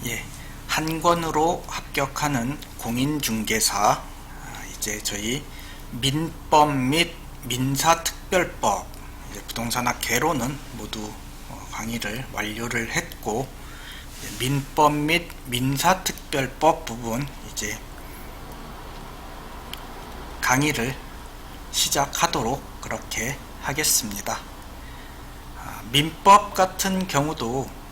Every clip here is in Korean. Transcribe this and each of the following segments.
예, 한 권으로 합격하는 공인중개사, 이제 저희 민법 및 민사특별법, 부동산학 개론은 모두 강의를 완료를 했고, 민법 및 민사특별법 부분 이제 강의를 시작하도록 그렇게 하겠습니다. 민법 같은 경우도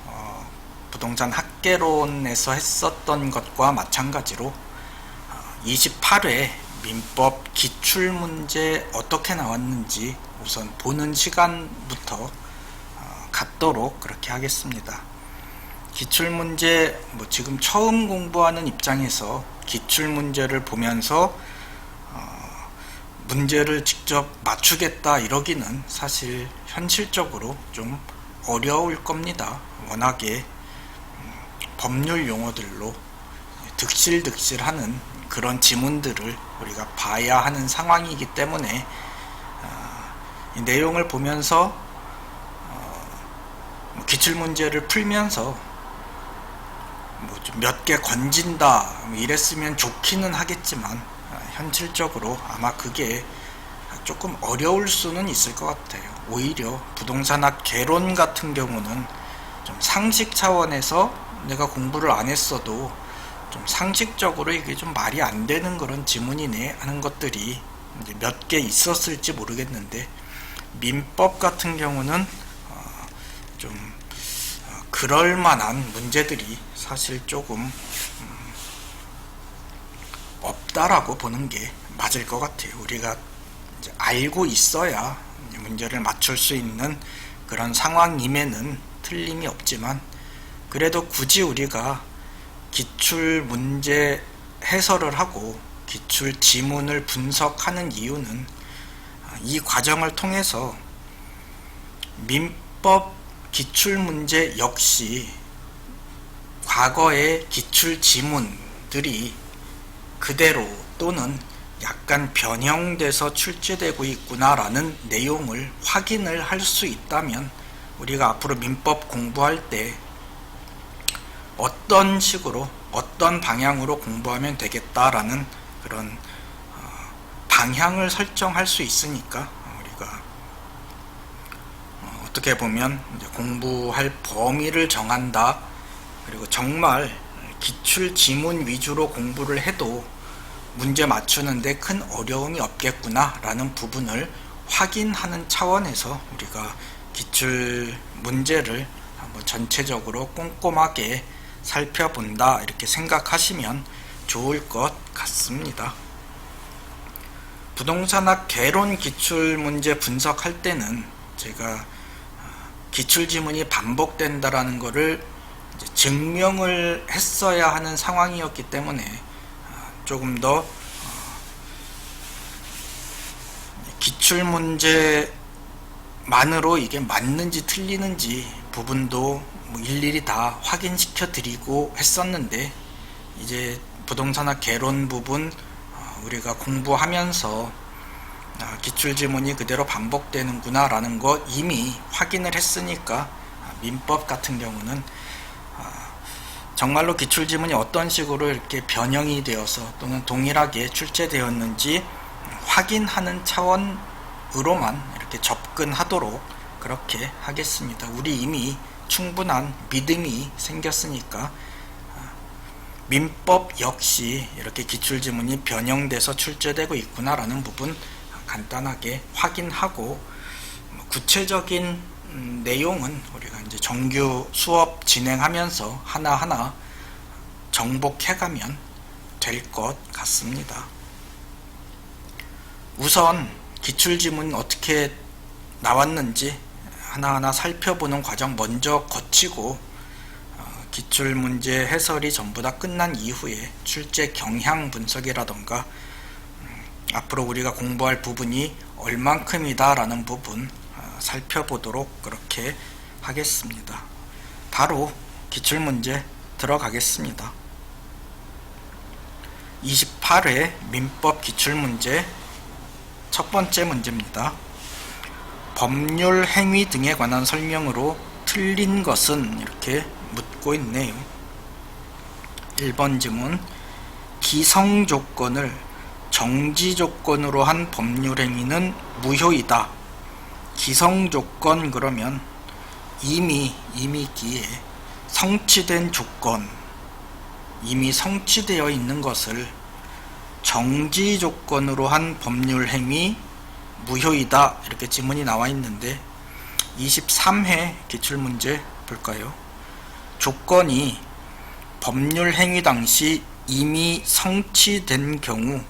부동산 학개론에서 했었던 것과 마찬가지로 28회 민법 기출문제 어떻게 나왔는지 우선 보는 시간부터 갖도록 그렇게 하겠습니다. 기출문제 지금 처음 공부하는 입장에서 기출문제를 보면서 문제를 직접 맞추겠다 이러기는 사실 현실적으로 좀 어려울 겁니다. 워낙에 법률 용어들로 득실득실하는 그런 지문들을 우리가 봐야 하는 상황이기 때문에 이 내용을 보면서 기출문제를 풀면서 좀 몇 개 건진다 이랬으면 좋기는 하겠지만 현실적으로 아마 그게 조금 어려울 수는 있을 것 같아요. 오히려 부동산학 개론 같은 경우는 좀 상식 차원에서 내가 공부를 안 했어도 좀 상식적으로 이게 좀 말이 안 되는 그런 지문이네 하는 것들이 이제 몇 개 있었을지 모르겠는데, 민법 같은 경우는 좀 그럴 만한 문제들이 사실 조금 없다라고 보는 게 맞을 것 같아요. 우리가 이제 알고 있어야 문제를 맞출 수 있는 그런 상황임에는 틀림이 없지만, 그래도 굳이 우리가 기출 문제 해설을 하고 기출 지문을 분석하는 이유는 이 과정을 통해서 민법 기출 문제 역시 과거의 기출 지문들이 그대로 또는 약간 변형돼서 출제되고 있구나라는 내용을 확인을 할 수 있다면 우리가 앞으로 민법 공부할 때 어떤 식으로 어떤 방향으로 공부하면 되겠다라는 그런 방향을 설정할 수 있으니까, 우리가 어떻게 보면 이제 공부할 범위를 정한다, 그리고 정말 기출 지문 위주로 공부를 해도 문제 맞추는데 큰 어려움이 없겠구나 라는 부분을 확인하는 차원에서 우리가 기출 문제를 한번 전체적으로 꼼꼼하게 살펴본다 이렇게 생각하시면 좋을 것 같습니다. 부동산학 개론 기출 문제 분석할 때는 제가 기출 지문이 반복된다라는 것을 증명을 했어야 하는 상황이었기 때문에 조금 더 기출 문제만으로 이게 맞는지 틀리는지 부분도 일일이 다 확인시켜 드리고 했었는데, 이제 부동산학 개론 부분 우리가 공부하면서 기출 지문이 그대로 반복되는구나 라는 거 이미 확인을 했으니까 민법 같은 경우는 정말로 기출 지문이 어떤 식으로 이렇게 변형이 되어서 또는 동일하게 출제되었는지 확인하는 차원으로만 이렇게 접근하도록 그렇게 하겠습니다. 우리 이미 충분한 믿음이 생겼으니까 민법 역시 이렇게 기출 지문이 변형돼서 출제되고 있구나라는 부분 간단하게 확인하고, 구체적인 내용은 우리가 이제 정규 수업 진행하면서 하나하나 정복해가면 될 것 같습니다. 우선 기출지문 어떻게 나왔는지 하나하나 살펴보는 과정 먼저 거치고, 기출문제 해설이 전부 다 끝난 이후에 출제 경향 분석이라던가 앞으로 우리가 공부할 부분이 얼만큼이다 라는 부분 살펴보도록 그렇게 하겠습니다. 바로 기출문제 들어가겠습니다. 28회 민법 기출문제 첫 번째 문제입니다. 법률 행위 등에 관한 설명으로 틀린 것은 이렇게 묻고 있네요. 1번 지문. 기성 조건을 정지 조건으로 한 법률 행위는 무효이다. 기성 조건 그러면 이미 기에 성취된 조건, 이미 성취되어 있는 것을 정지 조건으로 한 법률 행위 무효이다. 이렇게 지문이 나와 있는데 23회 기출문제 볼까요? 조건이 법률 행위 당시 이미 성취된 경우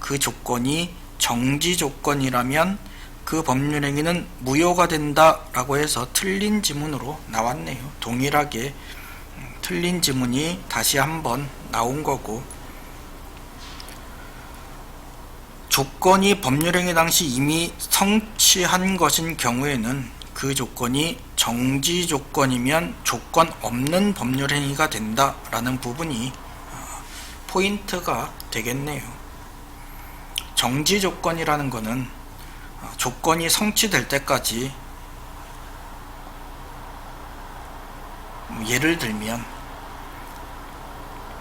그 조건이 정지 조건이라면 그 법률 행위는 무효가 된다 라고 해서 틀린 지문으로 나왔네요. 동일하게 틀린 지문이 다시 한번 나온 거고, 조건이 법률 행위 당시 이미 성취한 것인 경우에는 그 조건이 정지 조건이면 조건 없는 법률 행위가 된다 라는 부분이 포인트가 되겠네요. 정지 조건이라는 것은 조건이 성취될 때까지, 예를 들면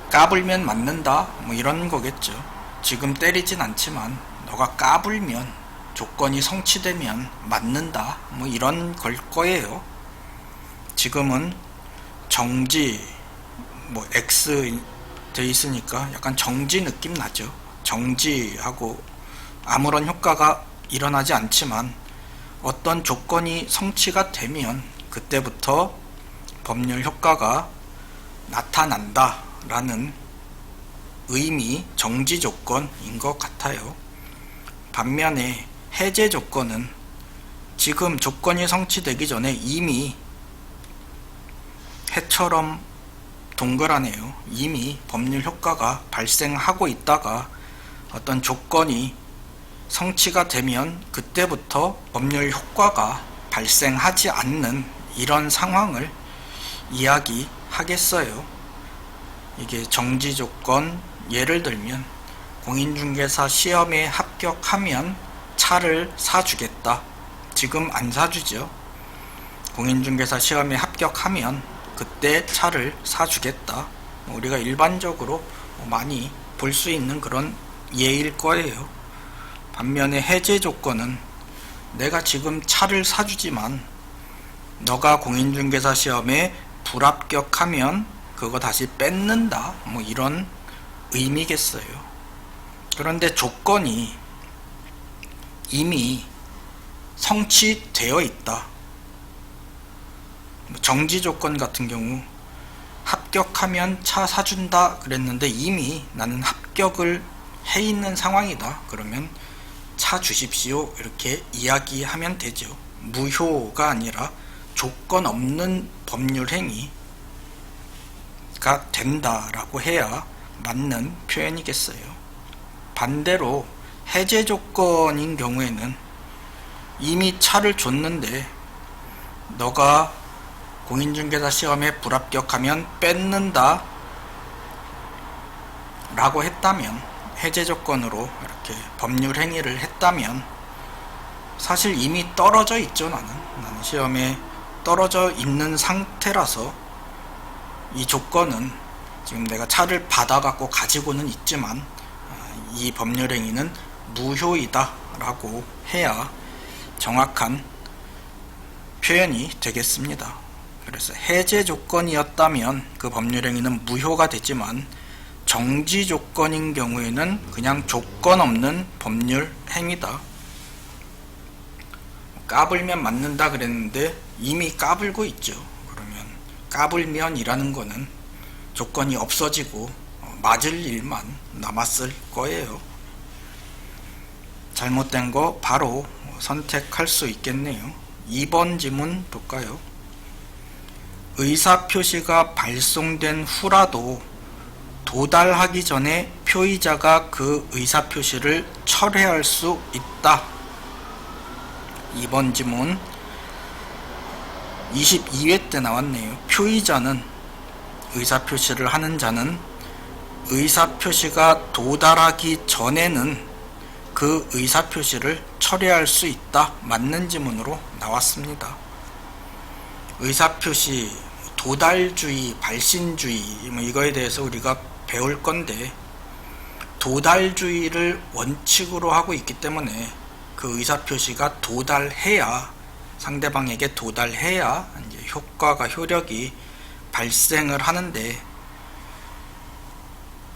까불면 맞는다 뭐 이런 거겠죠. 지금 때리진 않지만 너가 까불면 조건이 성취되면 맞는다 뭐 이런 걸 거예요. 지금은 정지 뭐 X 돼 있으니까 약간 정지 느낌 나죠. 정지하고 아무런 효과가 일어나지 않지만 어떤 조건이 성취가 되면 그때부터 법률 효과가 나타난다 라는 의미, 정지 조건인 것 같아요. 반면에 해제 조건은 지금 조건이 성취되기 전에 이미 해처럼 동그라네요. 이미 법률 효과가 발생하고 있다가 어떤 조건이 성취가 되면 그때부터 법률 효과가 발생하지 않는 이런 상황을 이야기하겠어요. 이게 정지 조건, 예를 들면 공인중개사 시험에 합격하면 차를 사주겠다. 지금 안 사주죠. 공인중개사 시험에 합격하면 그때 차를 사주겠다. 우리가 일반적으로 많이 볼 수 있는 그런 예일 거예요. 반면에 해제 조건은 내가 지금 차를 사주지만 너가 공인중개사 시험에 불합격하면 그거 다시 뺏는다 뭐 이런 의미겠어요. 그런데 조건이 이미 성취되어 있다. 정지 조건 같은 경우 합격하면 차 사준다 그랬는데 이미 나는 합격을 해 있는 상황이다. 그러면 차 주십시오 이렇게 이야기하면 되죠. 무효가 아니라 조건 없는 법률 행위가 된다라고 해야 맞는 표현이겠어요. 반대로 해제 조건인 경우에는 이미 차를 줬는데 너가 공인중개사 시험에 불합격하면 뺏는다 라고 했다면, 해제 조건으로 이렇게 법률 행위를 했다면 사실 이미 떨어져 있죠. 나는 시험에 떨어져 있는 상태라서 이 조건은 지금 내가 차를 받아갖고 가지고는 있지만 이 법률 행위는 무효이다 라고 해야 정확한 표현이 되겠습니다. 그래서 해제 조건이었다면 그 법률 행위는 무효가 되지만 정지 조건인 경우에는 그냥 조건 없는 법률 행위다. 까불면 맞는다 그랬는데 이미 까불고 있죠. 그러면 까불면이라는 거는 조건이 없어지고 맞을 일만 남았을 거예요. 잘못된 거 바로 선택할 수 있겠네요. 2번 지문 볼까요? 의사표시가 발송된 후라도 도달하기 전에 표의자가 그 의사표시를 철회할 수 있다. 2번 지문 22회 때 나왔네요. 표의자는, 의사표시를 하는 자는 의사표시가 도달하기 전에는 그 의사표시를 철회할 수 있다. 맞는 지문으로 나왔습니다. 의사표시 도달주의, 발신주의 뭐 이거에 대해서 우리가 배울 건데, 도달주의를 원칙으로 하고 있기 때문에 그 의사표시가 도달해야, 상대방에게 도달해야 이제 효과가, 효력이 발생을 하는데,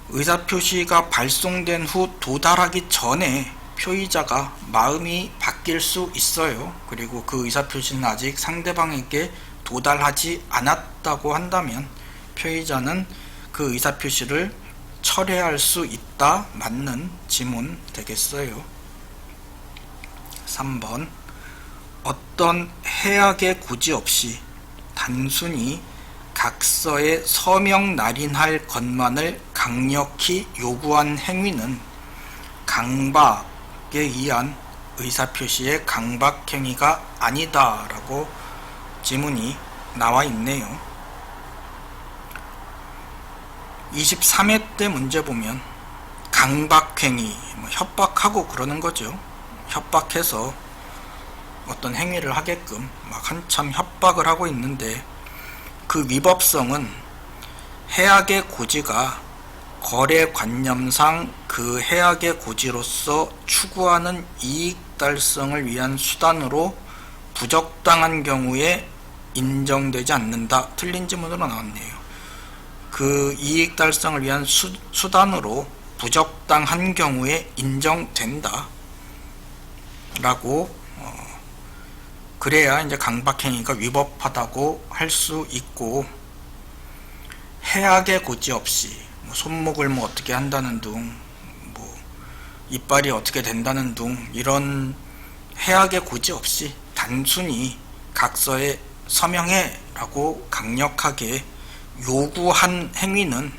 의사표시가 발송된 후 도달하기 전에 표의자가 마음이 바뀔 수 있어요. 그리고 그 의사표시는 아직 상대방에게 도달하지 않았다고 한다면 표의자는 그 의사표시를 철회할 수 있다, 맞는 지문 되겠어요. 3번, 어떤 해악의 고지 없이 단순히 각서에 서명 날인할 것만을 강력히 요구한 행위는 강박에 의한 의사표시의 강박행위가 아니다 라고 지문이 나와 있네요. 23회 때 문제 보면 강박행위, 협박하고 그러는 거죠. 협박해서 어떤 행위를 하게끔 막 한참 협박을 하고 있는데, 그 위법성은 해악의 고지가 거래관념상 그 해악의 고지로서 추구하는 이익 달성을 위한 수단으로 부적당한 경우에 인정되지 않는다. 틀린 지문으로 나왔네요. 그 이익 달성을 위한 수단으로 부적당한 경우에 인정된다 라고, 그래야 이제 강박행위가 위법하다고 할 수 있고, 해악의 고지 없이 손목을 어떻게 한다는 둥, 이빨이 어떻게 된다는 둥, 이런 해악의 고지 없이 단순히 각서에 서명해 라고 강력하게 요구한 행위는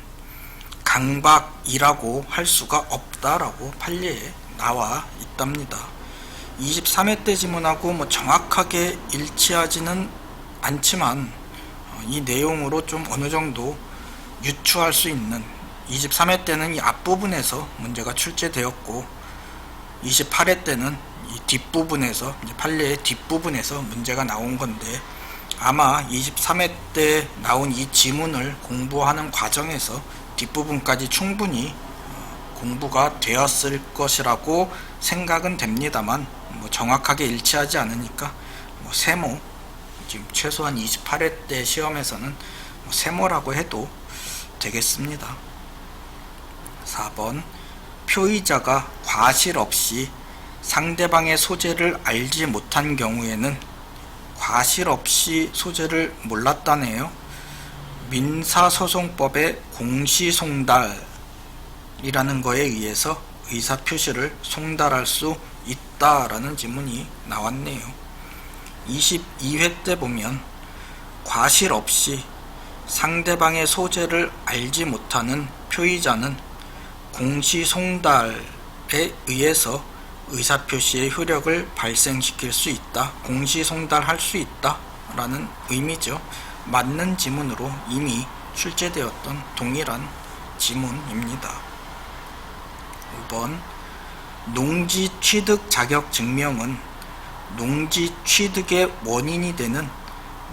강박이라고 할 수가 없다라고 판례에 나와 있답니다. 23회 때 지문하고 정확하게 일치하지는 않지만 이 내용으로 좀 어느 정도 유추할 수 있는, 23회 때는 이 앞부분에서 문제가 출제되었고 28회 때는 이 뒷부분에서, 판례의 뒷부분에서 문제가 나온 건데, 아마 23회 때 나온 이 지문을 공부하는 과정에서 뒷부분까지 충분히 공부가 되었을 것이라고 생각은 됩니다만, 정확하게 일치하지 않으니까 세모, 지금 최소한 28회 때 시험에서는 세모라고 해도 되겠습니다. 4번, 표의자가 과실 없이 상대방의 소재를 알지 못한 경우에는, 과실 없이 소재를 몰랐다네요. 민사소송법의 공시송달이라는 거에 의해서 의사표시를 송달할 수 있다라는 지문이 나왔네요. 22회 때 보면 과실 없이 상대방의 소재를 알지 못하는 표의자는 공시송달에 의해서 의사표시의 효력을 발생시킬 수 있다, 공시송달할 수 있다 라는 의미죠. 맞는 지문으로 이미 출제되었던 동일한 지문입니다. 5번, 농지 취득 자격 증명은 농지 취득의 원인이 되는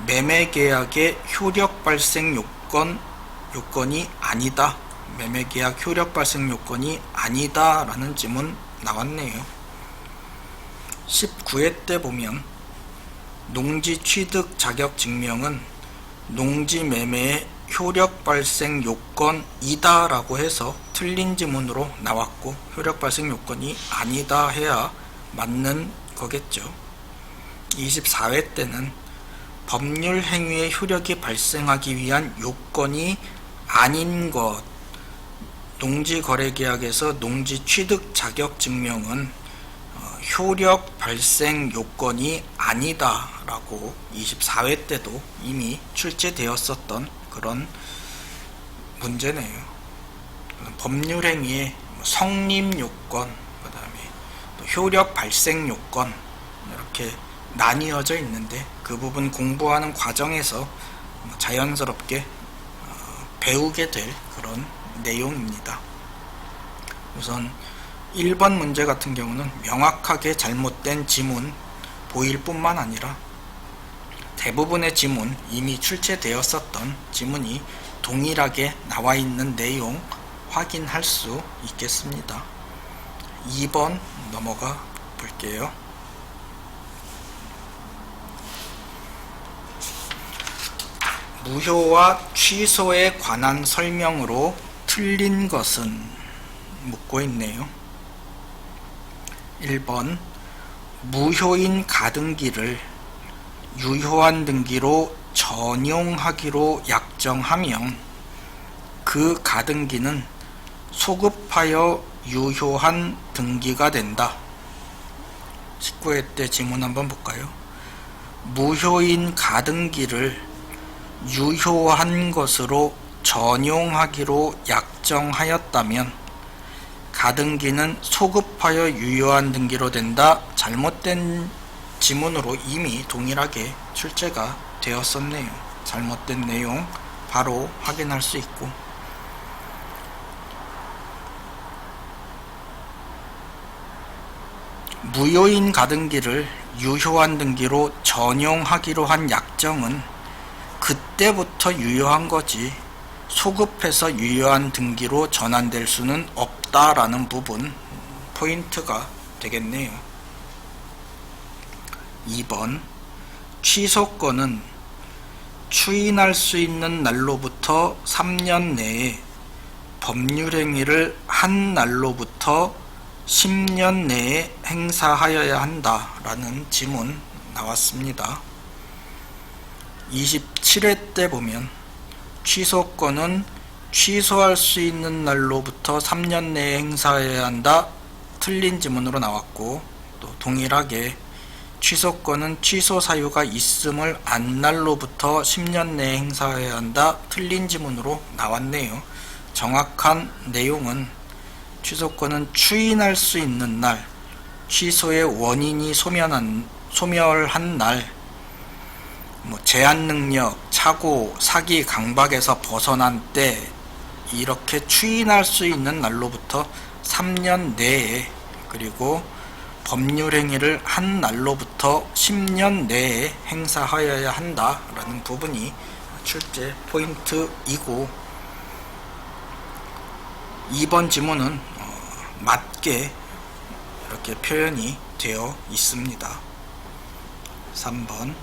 매매계약의 효력 발생 요건이 아니다, 매매계약 효력 발생 요건이 아니다 라는 지문 나왔네요. 19회 때 보면 농지 취득 자격 증명은 농지 매매의 효력 발생 요건이다 라고 해서 틀린 지문으로 나왔고, 효력 발생 요건이 아니다 해야 맞는 거겠죠. 24회 때는 법률 행위의 효력이 발생하기 위한 요건이 아닌 것, 농지거래계약에서 농지 취득 자격 증명은 효력 발생 요건이 아니다 라고 24회 때도 이미 출제되었었던 그런 문제네요. 법률행위의 성립 요건, 그 다음에 또 효력 발생 요건, 이렇게 나뉘어져 있는데, 그 부분 공부하는 과정에서 자연스럽게 배우게 될 그런 내용입니다. 우선 1번 문제 같은 경우는 명확하게 잘못된 지문 보일 뿐만 아니라 대부분의 지문, 이미 출제되었었던 지문이 동일하게 나와 있는 내용 확인할 수 있겠습니다. 2번 넘어가 볼게요. 무효와 취소에 관한 설명으로 틀린 것은 묻고 있네요. 1번 무효인 가등기를 유효한 등기로 전용하기로 약정하면 그 가등기는 소급하여 유효한 등기가 된다. 19회 때 지문 한번 볼까요? 무효인 가등기를 유효한 것으로 전용하기로 약정하였다면 가등기는 소급하여 유효한 등기로 된다. 잘못된 지문으로 이미 동일하게 출제가 되었었네요. 잘못된 내용 바로 확인할 수 있고, 무효인 가등기를 유효한 등기로 전용하기로 한 약정은 그때부터 유효한 거지 소급해서 유효한 등기로 전환될 수는 없다라는 부분 포인트가 되겠네요. 2번 취소권은 추인할 수 있는 날로부터 3년 내에 법률행위를 한 날로부터 10년 내에 행사하여야 한다 라는 지문 나왔습니다. 27회 때 보면 취소권은 취소할 수 있는 날로부터 3년 내에 행사해야 한다. 틀린 지문으로 나왔고, 또 동일하게 취소권은 취소 사유가 있음을 안 날로부터 10년 내에 행사해야 한다. 틀린 지문으로 나왔네요. 정확한 내용은 취소권은 추인할 수 있는 날, 취소의 원인이 소멸한 날, 제한 능력, 착오, 사기, 강박에서 벗어난 때 이렇게 추인할 수 있는 날로부터 3년 내에, 그리고 법률행위를 한 날로부터 10년 내에 행사하여야 한다라는 부분이 출제 포인트이고, 2번 지문은 맞게 이렇게 표현이 되어 있습니다. 3번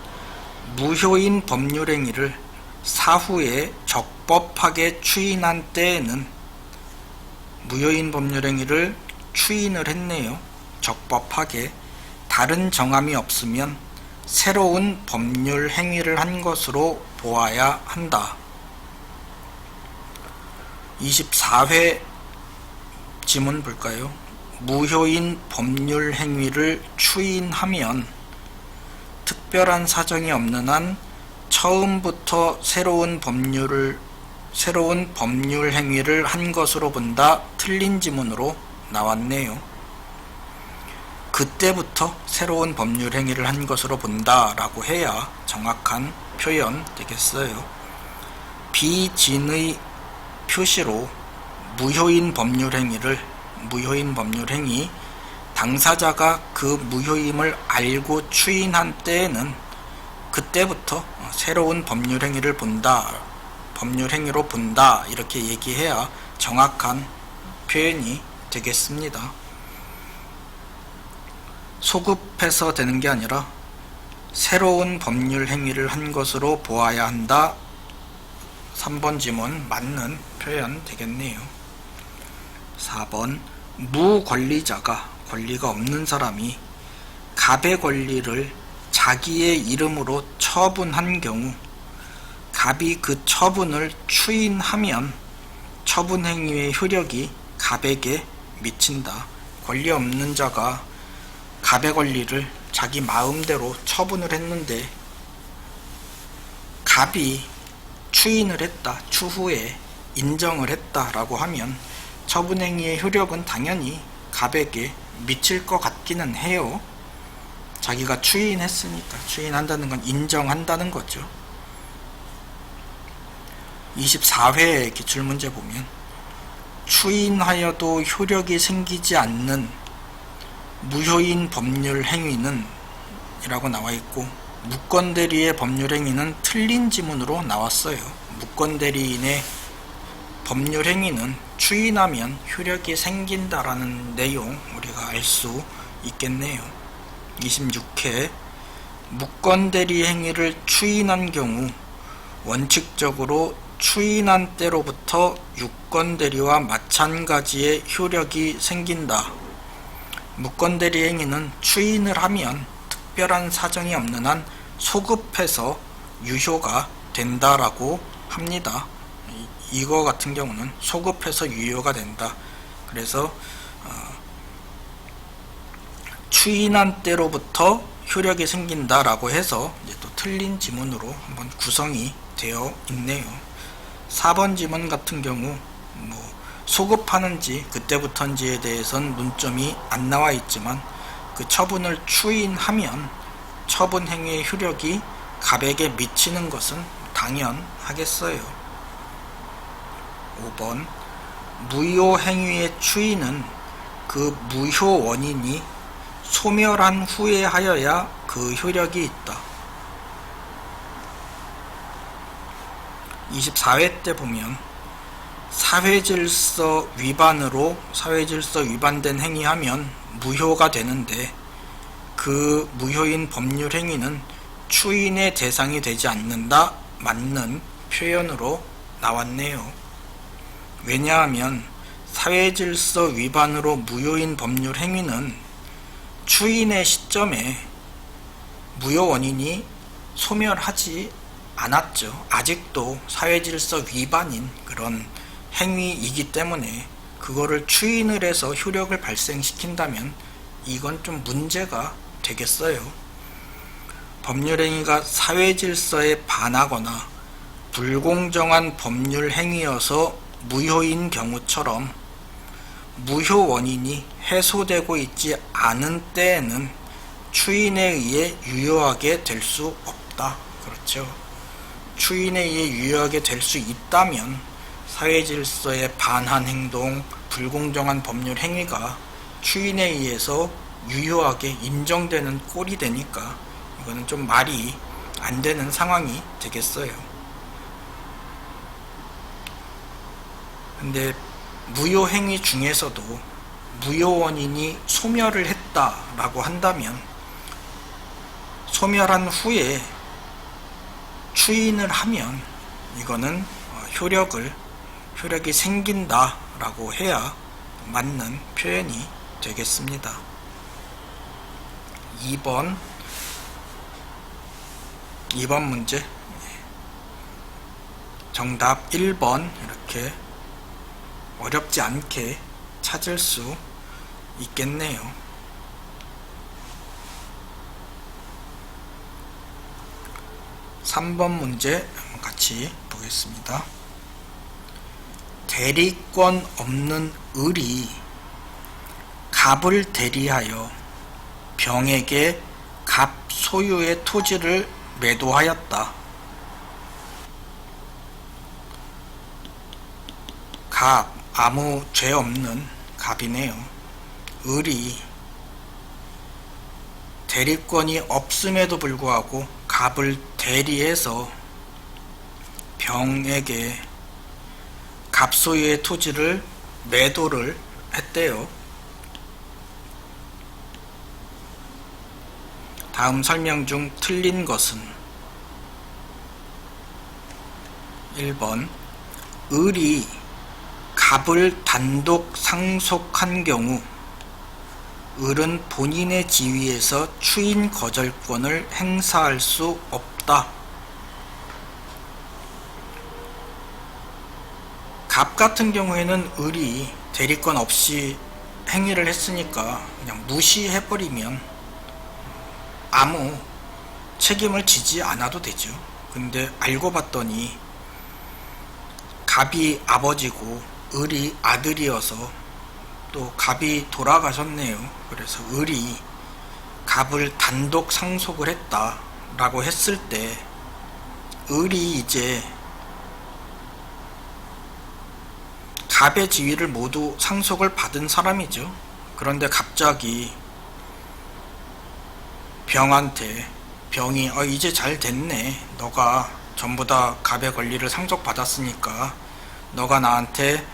무효인 법률행위를 사후에 적법하게 추인한 때에는, 무효인 법률행위를 추인을 했네요. 적법하게 다른 정함이 없으면 새로운 법률 행위를 한 것으로 보아야 한다. 24회 지문 볼까요? 무효인 법률 행위를 추인하면 특별한 사정이 없는 한 처음부터 새로운 법률 행위를 한 것으로 본다. 틀린 지문으로 나왔네요. 그때부터 새로운 법률 행위를 한 것으로 본다 라고 해야 정확한 표현 되겠어요. 비진의 표시로 무효인 법률 행위, 당사자가 그 무효임을 알고 추인한 때에는 그때부터 새로운 법률 행위로 본다 이렇게 얘기해야 정확한 표현이 되겠습니다. 소급해서 되는 게 아니라 새로운 법률 행위를 한 것으로 보아야 한다. 3번 지문 맞는 표현 되겠네요. 4번 무권리자가, 권리가 없는 사람이 갑의 권리를 자기의 이름으로 처분한 경우 갑이 그 처분을 추인하면 처분 행위의 효력이 갑에게 미친다. 권리 없는 자가 갑의 권리를 자기 마음대로 처분을 했는데 갑이 추인을 했다, 추후에 인정을 했다라고 하면 처분 행위의 효력은 당연히 갑에게 미칠 것 같기는 해요. 자기가 추인했으니까. 추인한다는 건 인정한다는 거죠. 24회 기출문제 보면 추인하여도 효력이 생기지 않는 무효인 법률 행위는 이라고 나와 있고, 무권대리의 법률행위는 틀린 지문으로 나왔어요. 무권대리인의 법률행위는 추인하면 효력이 생긴다라는 내용 우리가 알 수 있겠네요. 26회 무권대리 행위를 추인한 경우 원칙적으로 추인한 때로부터 유권대리와 마찬가지의 효력이 생긴다. 무권대리 행위는 추인을 하면 특별한 사정이 없는 한 소급해서 유효가 된다라고 합니다. 이거 같은 경우는 소급해서 유효가 된다. 그래서 추인한 때로부터 효력이 생긴다라고 해서 이제 또 틀린 지문으로 한번 구성이 되어 있네요. 4번 지문 같은 경우 소급하는지 그때부터인지에 대해서는 문점이 안 나와 있지만 그 처분을 추인하면 처분 행위의 효력이 갑에게 미치는 것은 당연하겠어요. 5번 무효 행위의 추인은 그 무효 원인이 소멸한 후에 하여야 그 효력이 있다. 24회 때 보면 사회질서 위반으로 사회질서 위반된 행위하면 무효가 되는데 그 무효인 법률 행위는 추인의 대상이 되지 않는다 맞는 표현으로 나왔네요. 왜냐하면 사회질서 위반으로 무효인 법률 행위는 추인의 시점에 무효 원인이 소멸하지 않았죠. 아직도 사회질서 위반인 그런 행위이기 때문에 그거를 추인을 해서 효력을 발생시킨다면 이건 좀 문제가 되겠어요. 법률행위가 사회질서에 반하거나 불공정한 법률 행위여서 무효인 경우처럼 무효 원인이 해소되고 있지 않은 때에는 추인에 의해 유효하게 될 수 없다. 그렇죠. 추인에 의해 유효하게 될 수 있다면 사회질서에 반한 행동, 불공정한 법률 행위가 추인에 의해서 유효하게 인정되는 꼴이 되니까 이거는 좀 말이 안 되는 상황이 되겠어요. 근데 무효 행위 중에서도 무효 원인이 소멸을 했다라고 한다면 소멸한 후에 추인을 하면 이거는 효력이 생긴다라고 해야 맞는 표현이 되겠습니다. 2번 문제 정답 1번 이렇게 어렵지 않게 찾을 수 있겠네요. 3번 문제 같이 보겠습니다. 대리권 없는 을이 갑을 대리하여 병에게 갑 소유의 토지를 매도하였다. 갑, 아무 죄 없는 갑이네요. 을이 대리권이 없음에도 불구하고 갑을 대리해서 병에게 갑 소유의 토지를 매도를 했대요. 다음 설명 중 틀린 것은 1번 을이 갑을 단독 상속한 경우 을은 본인의 지위에서 추인 거절권을 행사할 수 없다. 갑 같은 경우에는 을이 대리권 없이 행위를 했으니까 그냥 무시해버리면 아무 책임을 지지 않아도 되죠. 근데 알고 봤더니 갑이 아버지고 을이 아들이어서 또 갑이 돌아가셨네요. 그래서 을이 갑을 단독 상속을 했다라고 했을 때 을이 이제 갑의 지위를 모두 상속을 받은 사람이죠. 그런데 갑자기 병한테 병이 이제 잘 됐네, 너가 전부 다 갑의 권리를 상속받았으니까 너가 나한테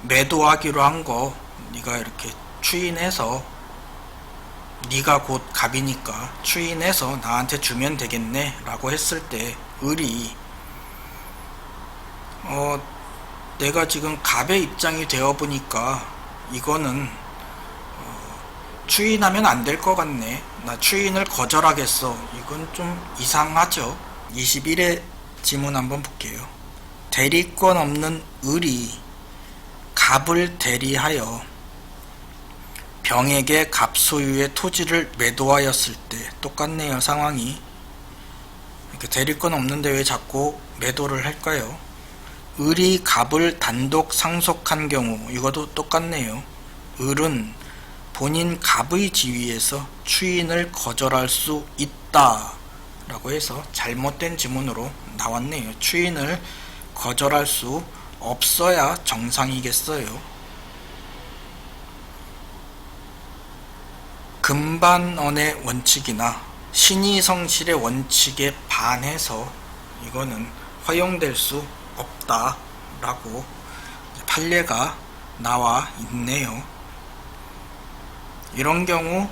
매도하기로 한 거 네가 이렇게 추인해서, 네가 곧 갑이니까 추인해서 나한테 주면 되겠네 라고 했을 때 을이 내가 지금 갑의 입장이 되어보니까 이거는 추인하면 안 될 것 같네, 나 추인을 거절하겠어. 이건 좀 이상하죠. 21회 지문 한번 볼게요. 대리권 없는 을이 갑을 대리하여 병에게 갑 소유의 토지를 매도하였을 때, 똑같네요, 상황이. 그러니까 대리권 없는데 왜 자꾸 매도를 할까요? 을이 갑을 단독 상속한 경우, 이것도 똑같네요. 을은 본인 갑의 지위에서 추인을 거절할 수 있다 라고 해서 잘못된 지문으로 나왔네요. 추인을 거절할 수 없어야 정상이겠어요. 금반언의 원칙이나 신의성실의 원칙에 반해서 이거는 허용될 수 없다 라고 판례가 나와 있네요. 이런 경우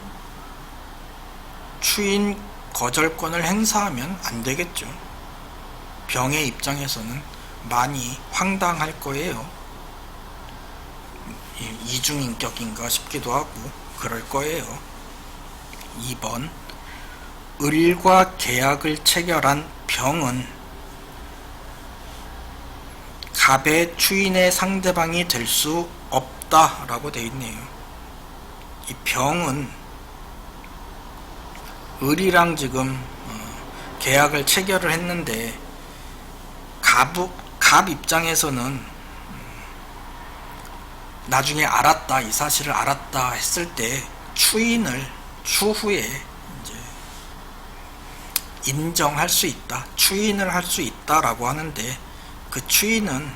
추인 거절권을 행사하면 안 되겠죠. 병의 입장에서는 많이 황당할 거예요. 이중인격인가 싶기도 하고 그럴 거예요. 2번, 을과 계약을 체결한 병은 갑의 추인의 상대방이 될 수 없다 라고 되어 있네요. 이 병은 을이랑 지금 계약을 체결을 했는데 갑 입장에서는 나중에 알았다, 이 사실을 알았다 했을 때 추인을 추후에 이제 인정할 수 있다, 추인을 할 수 있다라고 하는데, 그 추인은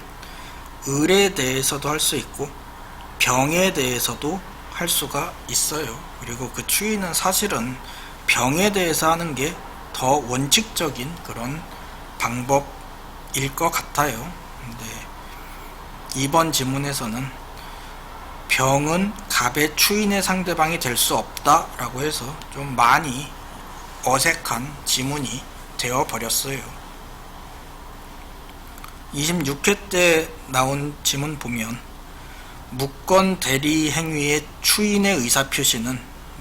을에 대해서도 할 수 있고 병에 대해서도 할 수가 있어요. 그리고 그 추인은 사실은 병에 대해서 하는 게 더 원칙적인 그런 방법일 것 같아요. 근데 이번 지문에서는 병은 갑의 추인의 상대방이 될 수 없다 라고 해서 좀 많이 어색한 지문이 되어 버렸어요. 26회 때 나온 지문 보면 무권 대리 행위의 추인의 의사표시는,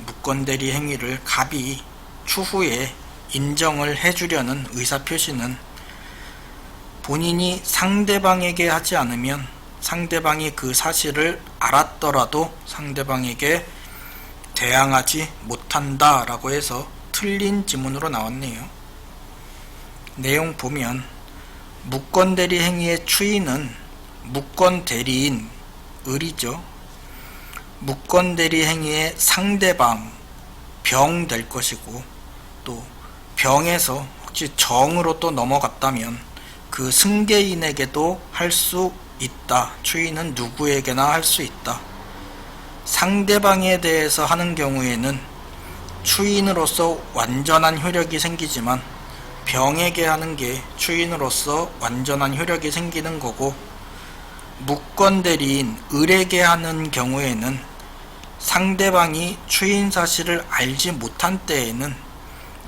무권 대리 행위를 갑이 추후에 인정을 해주려는 의사표시는 본인이 상대방에게 하지 않으면 상대방이 그 사실을 알았더라도 상대방에게 대항하지 못한다 라고 해서 틀린 지문으로 나왔네요. 내용 보면 무권 대리 행위의 추인은 무권 대리인 을이죠. 무권 대리 행위의 상대방 병 될 것이고, 또 병에서 혹시 정으로 또 넘어갔다면 그 승계인에게도 할 수 있다. 추인은 누구에게나 할 수 있다. 상대방에 대해서 하는 경우에는 추인으로서 완전한 효력이 생기지만 병에게 하는 게 추인으로서 완전한 효력이 생기는 거고, 무권 대리인 을에게 하는 경우에는 상대방이 추인 사실을 알지 못한 때에는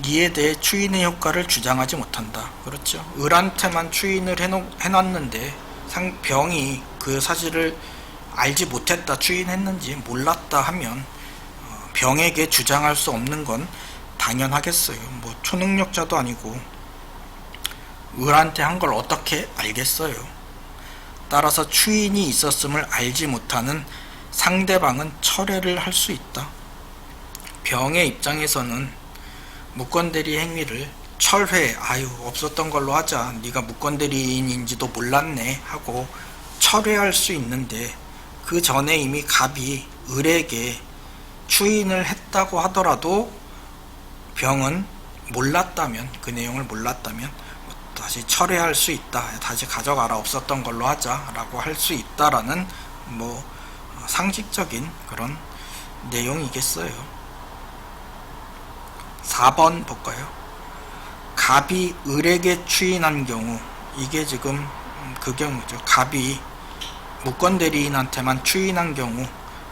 이에 대해 추인의 효과를 주장하지 못한다. 그렇죠. 을한테만 추인을 해놨는데 병이 그 사실을 알지 못했다, 추인했는지 몰랐다 하면 병에게 주장할 수 없는 건 당연하겠어요. 뭐 초능력자도 아니고 을한테 한 걸 어떻게 알겠어요. 따라서 추인이 있었음을 알지 못하는 상대방은 철회를 할 수 있다. 병의 입장에서는 무권대리 행위를 철회, 없었던 걸로 하자, 네가 무권대리인인지도 몰랐네 하고 철회할 수 있는데, 그 전에 이미 갑이 을에게 추인을 했다고 하더라도 병은 몰랐다면, 그 내용을 몰랐다면 다시 철회할 수 있다, 다시 가져가라, 없었던 걸로 하자 라고 할 수 있다라는 상식적인 그런 내용이겠어요. 4번 볼까요? 갑이 을에게 추인한 경우, 이게 지금 그 경우죠. 갑이 무권대리인한테만 추인한 경우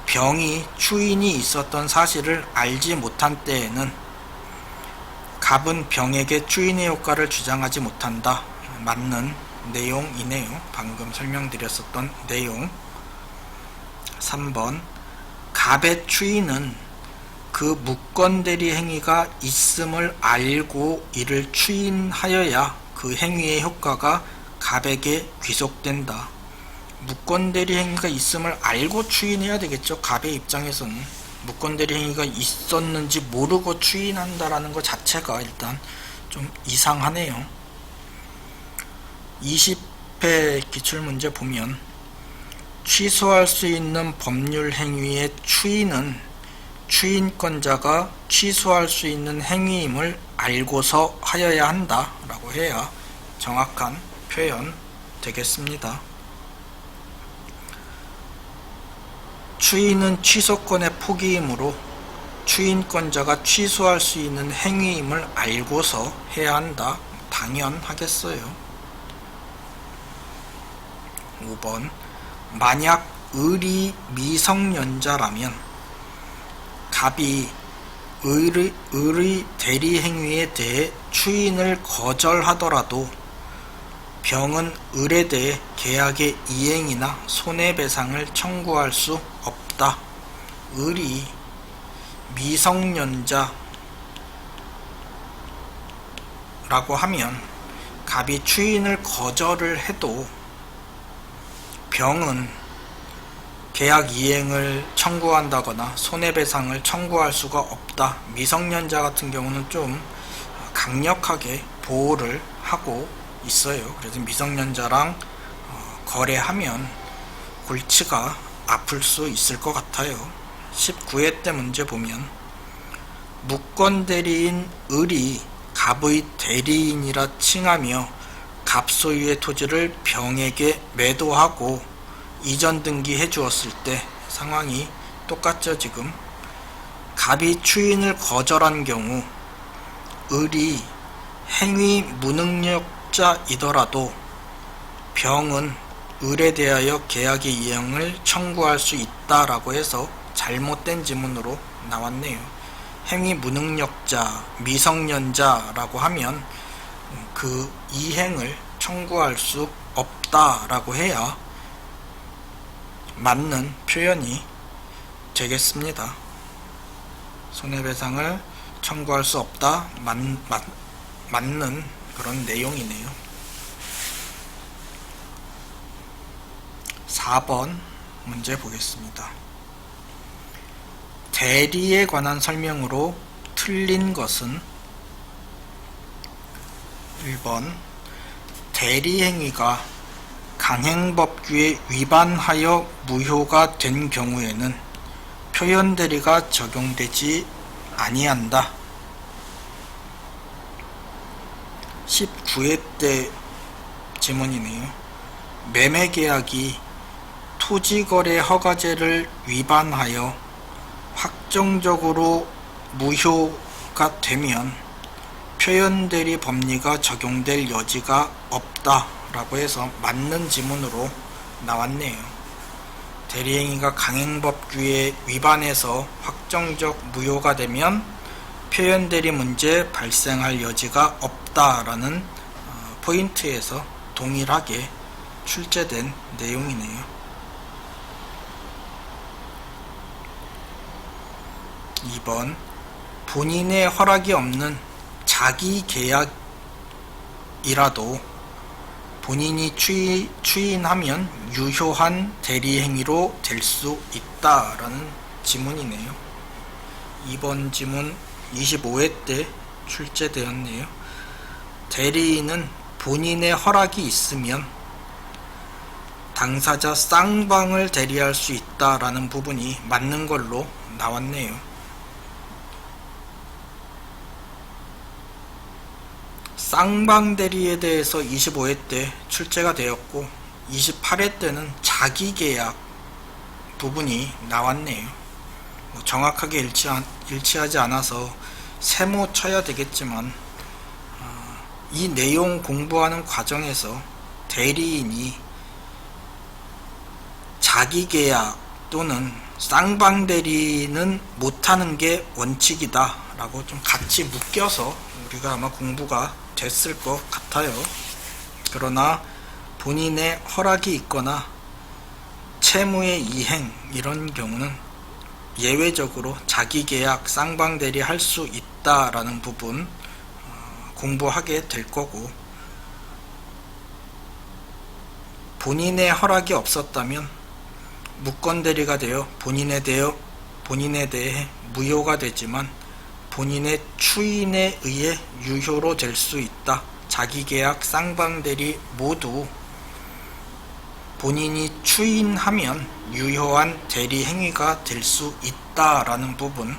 병이 추인이 있었던 사실을 알지 못한 때에는 갑은 병에게 추인의 효과를 주장하지 못한다. 맞는 내용이네요. 방금 설명드렸었던 내용. 3번 갑의 추인은 그 무권대리 행위가 있음을 알고 이를 추인하여야 그 행위의 효과가 갑에게 귀속된다. 무권대리 행위가 있음을 알고 추인해야 되겠죠. 갑의 입장에서는 무권대리 행위가 있었는지 모르고 추인한다라는 것 자체가 일단 좀 이상하네요. 20회 기출문제 보면 취소할 수 있는 법률 행위의 추인은 추인권자가 취소할 수 있는 행위임을 알고서 하여야 한다 라고 해야 정확한 표현 되겠습니다. 추인은 취소권의 포기이므로 추인권자가 취소할 수 있는 행위임을 알고서 해야 한다. 당연하겠어요. 5번 만약 을이 미성년자라면 갑이 을의 대리 행위에 대해 추인을 거절하더라도 병은 을에 대해 계약의 이행이나 손해배상을 청구할 수 없다. 을이 미성년자라고 하면 갑이 추인을 거절을 해도 병은 계약 이행을 청구한다거나 손해배상을 청구할 수가 없다. 미성년자 같은 경우는 좀 강력하게 보호를 하고 있어요. 그래서 미성년자랑 거래하면 골치가 아플 수 있을 것 같아요. 19회 때 문제 보면 무권대리인 을이 갑의 대리인이라 칭하며 갑 소유의 토지를 병에게 매도하고 이전 등기해 주었을 때 상황이 똑같죠. 지금 갑이 추인을 거절한 경우 을이 행위 무능력자이더라도 병은 을에 대하여 계약의 이행을 청구할 수 있다라고 해서 잘못된 지문으로 나왔네요. 행위 무능력자, 미성년자라고 하면 그 이행을 청구할 수 없다라고 해야 맞는 표현이 되겠습니다. 손해배상을 청구할 수 없다. 맞는 그런 내용이네요. 4번 문제 보겠습니다. 대리에 관한 설명으로 틀린 것은 1번 대리행위가 강행법규에 위반하여 무효가 된 경우에는 표현대리가 적용되지 아니한다. 19회 때 지문이네요. 매매계약이 토지거래 허가제를 위반하여 확정적으로 무효가 되면 표현대리 법리가 적용될 여지가 없다라고 해서 맞는 지문으로 나왔네요. 대리행위가 강행법규에 위반해서 확정적 무효가 되면 표현대리 문제 발생할 여지가 없다라는 포인트에서 동일하게 출제된 내용이네요. 2번 본인의 허락이 없는 자기 계약이라도 본인이 추인하면 유효한 대리행위로 될 수 있다라는 지문이네요. 2번 지문 25회 때 출제되었네요. 대리인은 본인의 허락이 있으면 당사자 쌍방을 대리할 수 있다라는 부분이 맞는 걸로 나왔네요. 쌍방 대리에 대해서 25회 때 출제가 되었고 28회 때는 자기 계약 부분이 나왔네요. 정확하게 일치하지 않아서 세모 쳐야 되겠지만 이 내용 공부하는 과정에서 대리인이 자기계약 또는 쌍방대리는 못하는 게 원칙이다 라고 좀 같이 묶여서 우리가 아마 공부가 됐을 것 같아요. 그러나 본인의 허락이 있거나 채무의 이행 이런 경우는 예외적으로 자기계약 쌍방대리 할 수 있다라는 부분 공부하게 될 거고, 본인의 허락이 없었다면 무권대리가 되어 본인에 대해 무효가 되지만 본인의 추인에 의해 유효로 될 수 있다. 자기계약 쌍방대리 모두 본인이 추인하면 유효한 대리행위가 될 수 있다라는 부분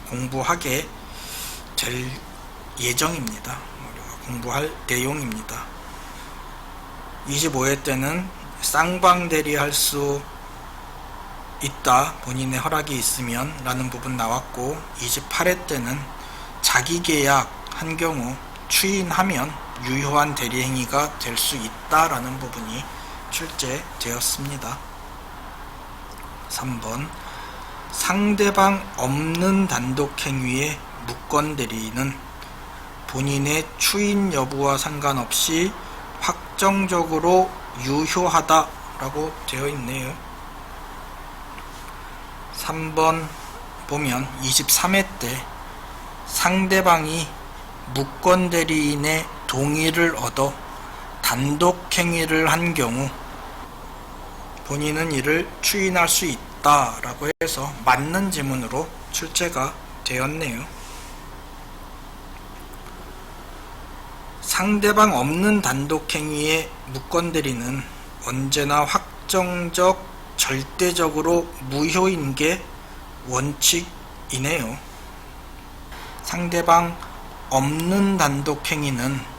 공부하게 될 예정입니다. 우리가 공부할 내용입니다. 25회 때는 쌍방대리 할 수 있다, 본인의 허락이 있으면 라는 부분 나왔고, 28회 때는 자기계약 한 경우 추인하면 유효한 대리행위가 될 수 있다라는 부분이 출제되었습니다. 3번 상대방 없는 단독행위의 무권대리는 본인의 추인 여부와 상관없이 확정적으로 유효하다라고 되어 있네요. 3번 보면 23회 때 상대방이 무권대리인의 동의를 얻어 단독행위를 한 경우 본인은 이를 추인할 수 있다라고 해서 맞는 지문으로 출제가 되었네요. 상대방 없는 단독행위의 무권대리는 언제나 확정적 절대적으로 무효인 게 원칙이네요. 상대방 없는 단독행위는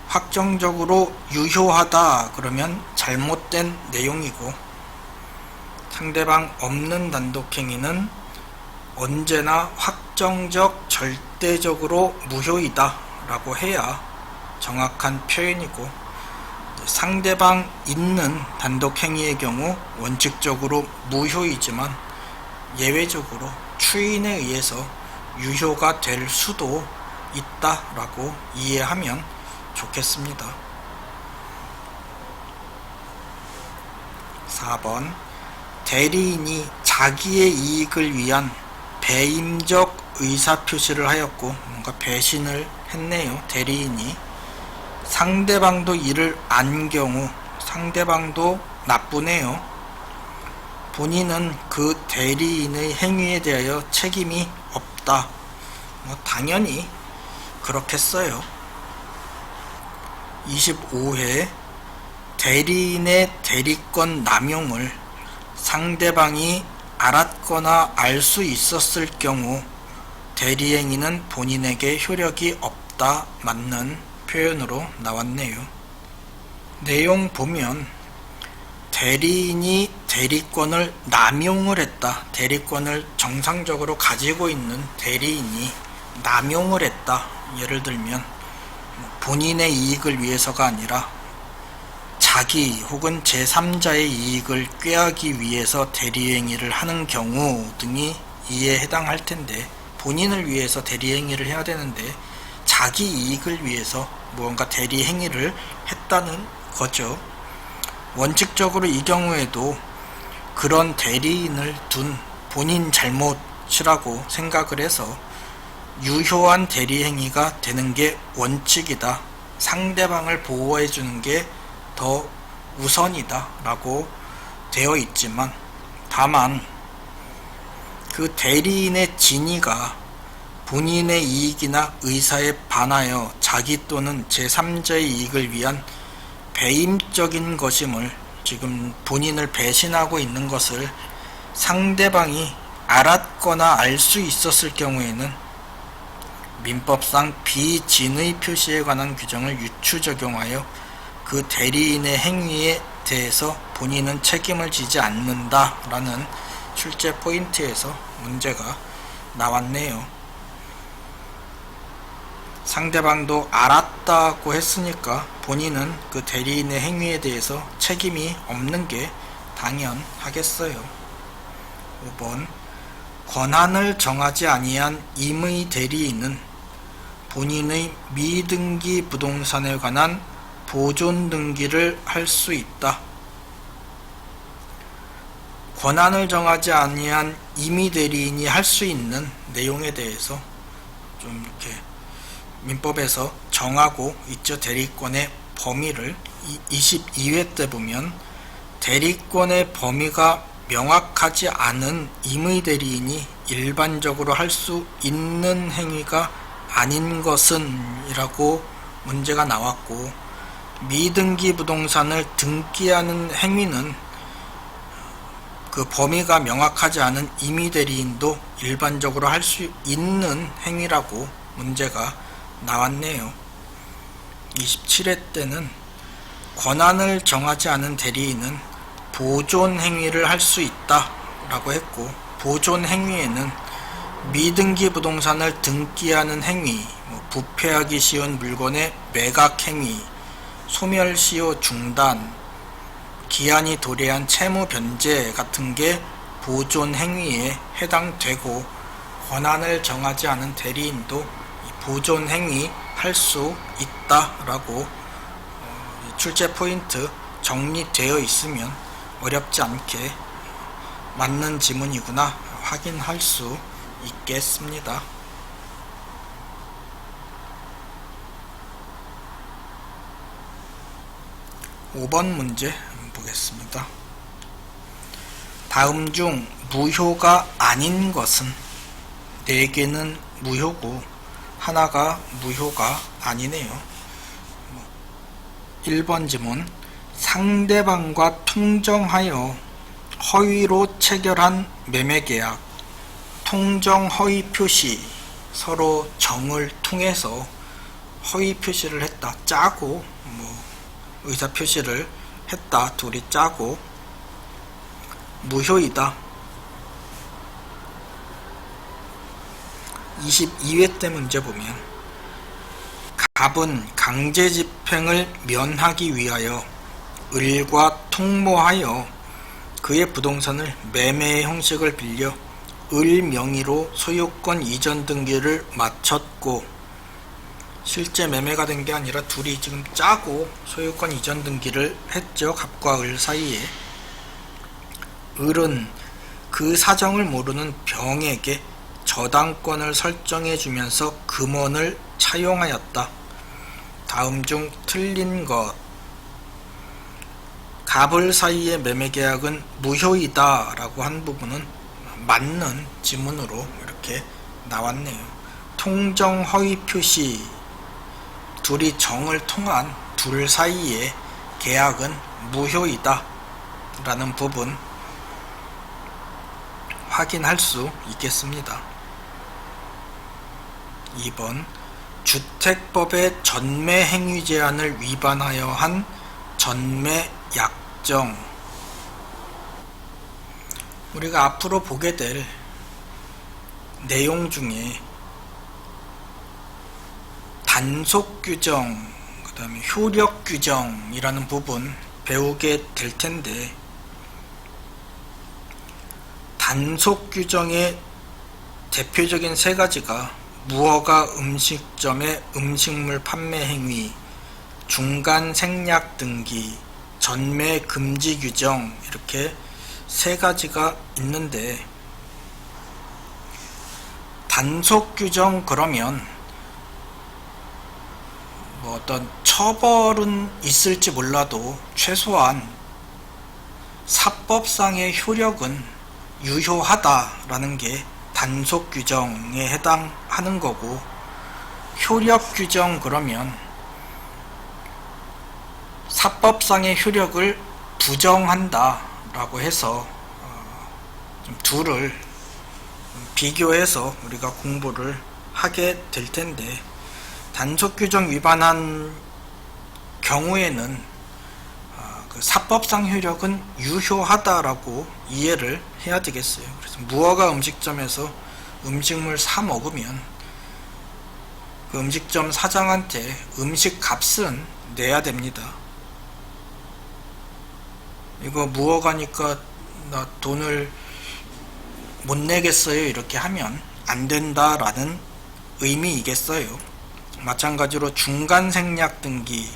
확정적으로 유효하다 그러면 잘못된 내용이고, 상대방 없는 단독행위는 언제나 확정적 절대적으로 무효이다 라고 해야 정확한 표현이고, 상대방 있는 단독행위의 경우 원칙적으로 무효이지만 예외적으로 추인에 의해서 유효가 될 수도 있다 라고 이해하면 좋겠습니다. 4번 대리인이 자기의 이익을 위한 배임적 의사표시를 하였고, 뭔가 배신을 했네요. 대리인이 상대방도 이를 안 경우 상대방도 나쁘네요. 본인은 그 대리인의 행위에 대하여 책임이 없다. 당연히 그렇겠어요. 25회 대리인의 대리권 남용을 상대방이 알았거나 알 수 있었을 경우 대리행위는 본인에게 효력이 없다. 맞는 표현으로 나왔네요. 내용 보면 대리인이 대리권을 남용을 했다. 대리권을 정상적으로 가지고 있는 대리인이 남용을 했다. 예를 들면 본인의 이익을 위해서가 아니라 자기 혹은 제3자의 이익을 꾀하기 위해서 대리행위를 하는 경우 등이 이에 해당할 텐데, 본인을 위해서 대리행위를 해야 되는데 자기 이익을 위해서 무언가 대리행위를 했다는 거죠. 원칙적으로 이 경우에도 그런 대리인을 둔 본인 잘못이라고 생각을 해서 유효한 대리행위가 되는 게 원칙이다. 상대방을 보호해 주는 게 더 우선이다 라고 되어 있지만, 다만 그 대리인의 진위가 본인의 이익이나 의사에 반하여 자기 또는 제3자의 이익을 위한 배임적인 것임을, 지금 본인을 배신하고 있는 것을 상대방이 알았거나 알 수 있었을 경우에는 민법상 비진의 표시에 관한 규정을 유추 적용하여 그 대리인의 행위에 대해서 본인은 책임을 지지 않는다라는 출제 포인트에서 문제가 나왔네요. 상대방도 알았다고 했으니까 본인은 그 대리인의 행위에 대해서 책임이 없는 게 당연하겠어요. 5번 권한을 정하지 아니한 임의 대리인은 본인의 미등기 부동산에 관한 보존 등기를 할 수 있다. 권한을 정하지 아니한 임의 대리인이 할 수 있는 내용에 대해서 좀 이렇게 민법에서 정하고 있죠. 대리권의 범위를 22회 때 보면 대리권의 범위가 명확하지 않은 임의 대리인이 일반적으로 할 수 있는 행위가 아닌 것은 이라고 문제가 나왔고, 미등기 부동산을 등기하는 행위는 그 범위가 명확하지 않은 임의 대리인도 일반적으로 할 수 있는 행위라고 문제가 나왔네요. 27회 때는 권한을 정하지 않은 대리인은 보존 행위를 할 수 있다 라고 했고, 보존 행위에는 미등기 부동산을 등기하는 행위, 부패하기 쉬운 물건의 매각 행위, 소멸시효 중단, 기한이 도래한 채무 변제 같은 게 보존 행위에 해당되고, 권한을 정하지 않은 대리인도 보존 행위 할 수 있다라고 출제 포인트 정리되어 있으면 어렵지 않게 맞는 지문이구나 확인할 수 있겠습니다. 5번 문제 보겠습니다. 다음 중 무효가 아닌 것은 4개는 무효고 하나가 무효가 아니네요. 1번 지문, 상대방과 통정하여 허위로 체결한 매매계약, 통정 허위 표시, 서로 정을 통해서 허위 표시를 했다, 짜고 의사 표시를 했다, 둘이 짜고 무효이다. 22회 때 문제 보면 갑은 강제 집행을 면하기 위하여 을과 통모하여 그의 부동산을 매매의 형식을 빌려 을 명의로 소유권 이전 등기를 마쳤고, 실제 매매가 된 게 아니라 둘이 지금 짜고 소유권 이전 등기를 했죠. 갑과 을 사이에. 을은 그 사정을 모르는 병에게 저당권을 설정해 주면서 금원을 차용하였다. 다음 중 틀린 것. 갑을 사이의 매매계약은 무효이다 라고 한 부분은 맞는 지문으로 이렇게 나왔네요. 통정 허위 표시, 둘이 정을 통한 둘 사이의 계약은 무효이다 라는 부분 확인할 수 있겠습니다. 2번 주택법의 전매행위 제한을 위반하여 한 전매약정. 우리가 앞으로 보게 될 내용 중에 단속규정, 그 다음에 효력규정이라는 부분 배우게 될 텐데, 단속규정의 대표적인 3가지가 무허가 음식점의 음식물 판매 행위, 중간 생략 등기, 전매 금지 규정, 이렇게 3가지가 있는데, 단속 규정 그러면 어떤 처벌은 있을지 몰라도 최소한 사법상의 효력은 유효하다라는 게 단속 규정에 해당하는 거고, 효력 규정 그러면 사법상의 효력을 부정한다 라고 해서 좀 둘을 비교해서 우리가 공부를 하게 될 텐데, 단속 규정 위반한 경우에는 그 사법상 효력은 유효하다라고 이해를 해야 되겠어요. 그래서 무허가 음식점에서 음식물 사 먹으면 그 음식점 사장한테 음식 값은 내야 됩니다. 이거 무어가니까 나 돈을 못 내겠어요 이렇게 하면 안 된다라는 의미이겠어요. 마찬가지로 중간 생략 등기,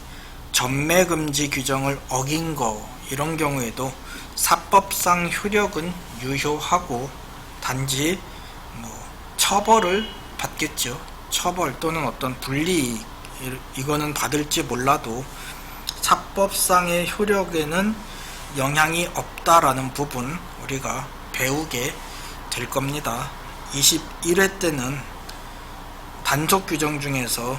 전매 금지 규정을 어긴 거 이런 경우에도 사법상 효력은 유효하고 단지 처벌을 받겠죠. 처벌 또는 어떤 불이익 이거는 받을지 몰라도 사법상의 효력에는 영향이 없다라는 부분 우리가 배우게 될 겁니다. 21회 때는 단속 규정 중에서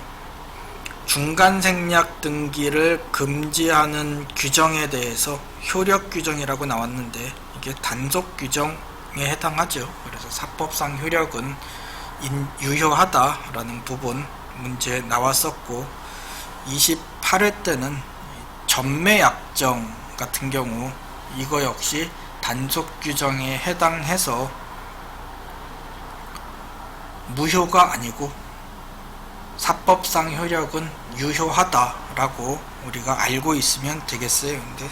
중간 생략 등기를 금지하는 규정에 대해서 효력 규정이라고 나왔는데 이게 단속 규정에 해당하죠. 그래서 사법상 효력은 유효하다라는 부분 문제 나왔었고, 28회 때는 전매약정 같은 경우 이거 역시 단속 규정에 해당해서 무효가 아니고 사법상 효력은 유효하다라고 우리가 알고 있으면 되겠어요. 근데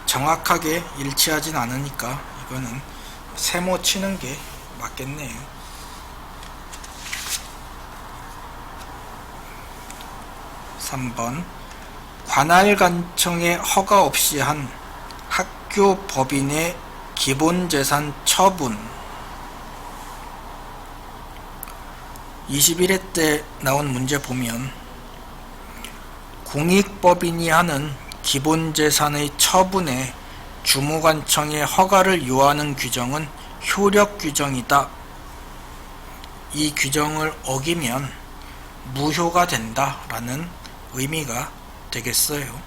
정확하게 일치하진 않으니까 이거는 세모 치는 게 맞겠네요. 3번 관할관청의 허가 없이 한 학교 법인의 기본재산 처분. 21회 때 나온 문제 보면 공익법인이 하는 기본재산의 처분에 주무관청의 허가를 요하는 규정은 효력 규정이다. 이 규정을 어기면 무효가 된다라는 의미가 되겠어요.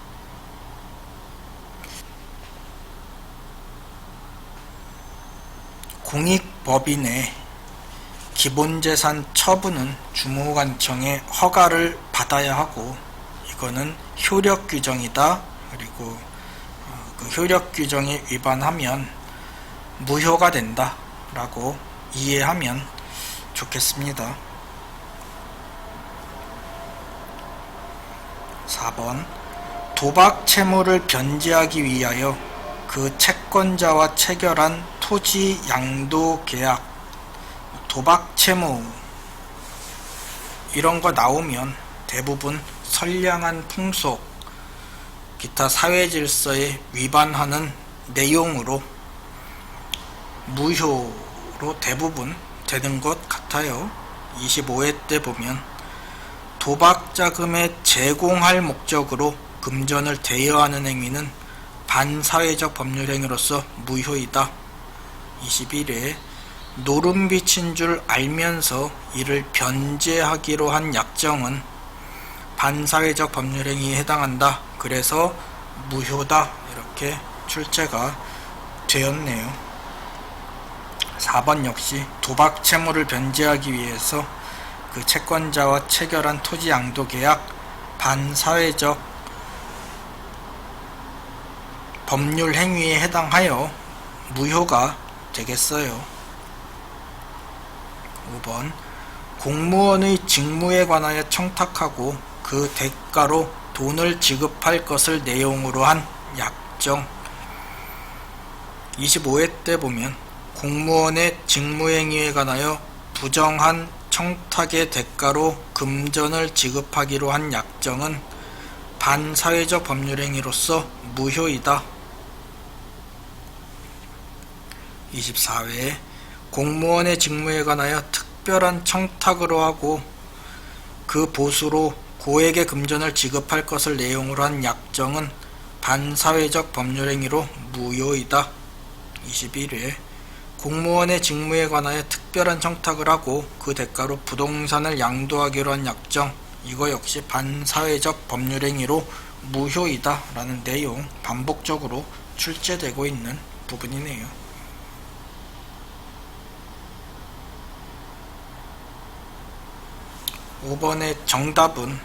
공익법인의 기본재산 처분은 주무관청의 허가를 받아야 하고 이거는 효력 규정이다. 그리고 그 효력 규정에 위반하면 무효가 된다 라고 이해하면 좋겠습니다. 4번 도박 채무를 변제하기 위하여 그 채권자와 체결한 토지 양도 계약, 도박 채무 이런 거 나오면 대부분 선량한 풍속, 기타 사회 질서에 위반하는 내용으로 무효로 대부분 되는 것 같아요. 25회 때 보면 도박 자금에 제공할 목적으로 금전을 대여하는 행위는 반사회적 법률 행위로서 무효이다. 21회 노름 비친 줄 알면서 이를 변제하기로 한 약정은 반사회적 법률 행위에 해당한다. 그래서 무효다. 이렇게 출제가 되었네요. 4번 역시 도박 채무를 변제하기 위해서 그 채권자와 체결한 토지 양도 계약 반사회적 법률 행위에 해당하여 무효가 되겠어요. 5번 공무원의 직무에 관하여 청탁하고 그 대가로 돈을 지급할 것을 내용으로 한 약정. 25회 때 보면 공무원의 직무행위에 관하여 부정한 청탁의 대가로 금전을 지급하기로 한 약정은 반사회적 법률행위로서 무효이다. 24회 공무원의 직무에 관하여 특별한 청탁으로 하고 그 보수로 고액의 금전을 지급할 것을 내용으로 한 약정은 반사회적 법률행위로 무효이다. 21회 공무원의 직무에 관하여 특별한 청탁을 하고 그 대가로 부동산을 양도하기로 한 약정, 이거 역시 반사회적 법률행위로 무효이다 라는 내용 반복적으로 출제되고 있는 부분이네요. 5번의 정답은